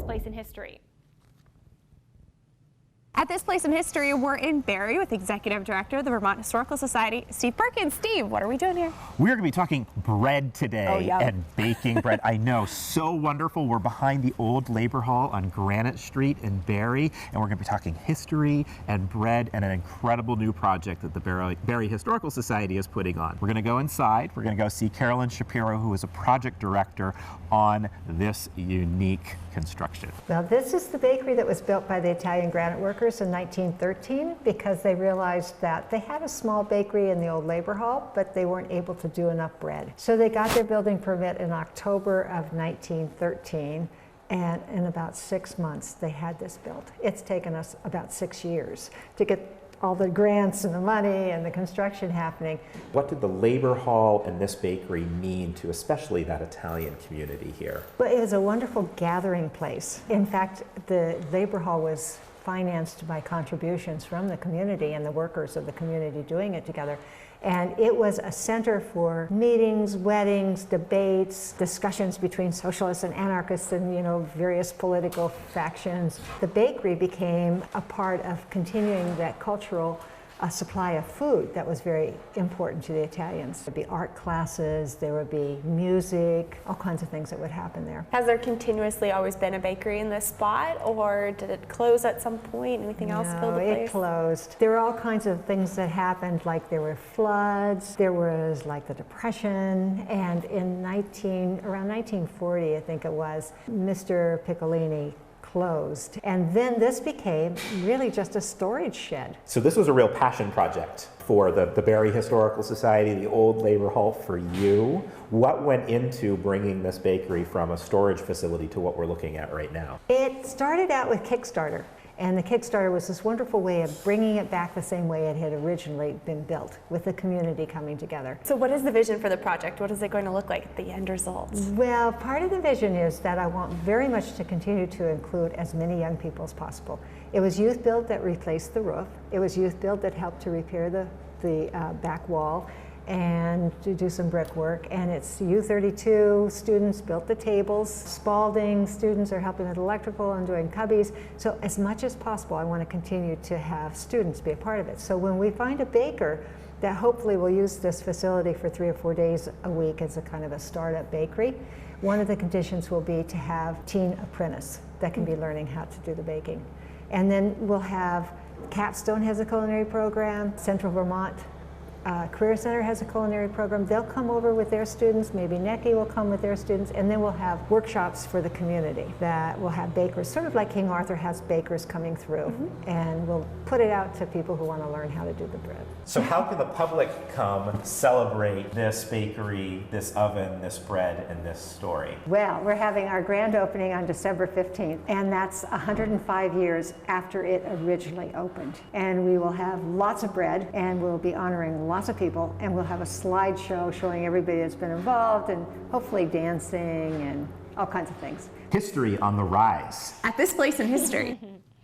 Place in History. At This Place in History, we're in Barre with Executive Director of the Vermont Historical Society, Steve Perkins. Steve, what are we doing here? We're going to be talking bread today and baking bread. I know, so wonderful. We're behind the old Labor Hall on Granite Street in Barre, and we're going to be talking history and bread and an incredible new project that the Barre Historical Society is putting on. We're going to go inside. We're going to go see Carolyn Shapiro, who is a project director on this unique construction. Now, this is the bakery that was built by the Italian granite workers in 1913 because they realized that they had a small bakery in the old Labor Hall, but they weren't able to do enough bread. So they got their building permit in October of 1913, and in about 6 months they had this built. It's taken us about 6 years to get all the grants and the money and the construction happening. What did the Labor Hall and this bakery mean to especially that Italian community here? Well, it was a wonderful gathering place. In fact, the Labor Hall was financed by contributions from the community and the workers of the community doing it together. And it was a center for meetings, weddings, debates, discussions between socialists and anarchists and, various political factions. The bakery became a part of continuing that cultural supply of food that was very important to the Italians. There'd be art classes, there would be music, all kinds of things that would happen there. Has there continuously always been a bakery in this spot, or did it close at some point? Anything else filled the place? No, it closed. There were all kinds of things that happened, like there were floods, there was like the Depression, and in around 1940, I think it was, Mr. Piccolini closed. And then this became really just a storage shed. So this was a real passion project for the Barre Historical Society, the old Labor Hall, for you. What went into bringing this bakery from a storage facility to what we're looking at right now? It started out with Kickstarter. And the Kickstarter was this wonderful way of bringing it back the same way it had originally been built, with the community coming together. So what is the vision for the project? What is it going to look like at the end results? Well, part of the vision is that I want very much to continue to include as many young people as possible. It was Youth Build that replaced the roof. It was Youth Build that helped to repair the back wall and to do some brickwork, and it's U32 students built the tables. Spalding students are helping with electrical and doing cubbies. So as much as possible, I want to continue to have students be a part of it. So when we find a baker that hopefully will use this facility for 3 or 4 days a week as a kind of a startup bakery, one of the conditions will be to have teen apprentice that can be learning how to do the baking. And then we'll have Capstone has a culinary program, Central Vermont Career Center has a culinary program. They'll come over with their students, maybe NECI will come with their students, and then we'll have workshops for the community that will have bakers, sort of like King Arthur has bakers coming through, and we'll put it out to people who want to learn how to do the bread. So how can the public come celebrate this bakery, this oven, this bread, and this story? Well, we're having our grand opening on December 15th, and that's 105 years after it originally opened. And we will have lots of bread, and we'll be honoring lots of people, and we'll have a slideshow showing everybody that's been involved, and hopefully dancing and all kinds of things. History on the rise. At This Place in History.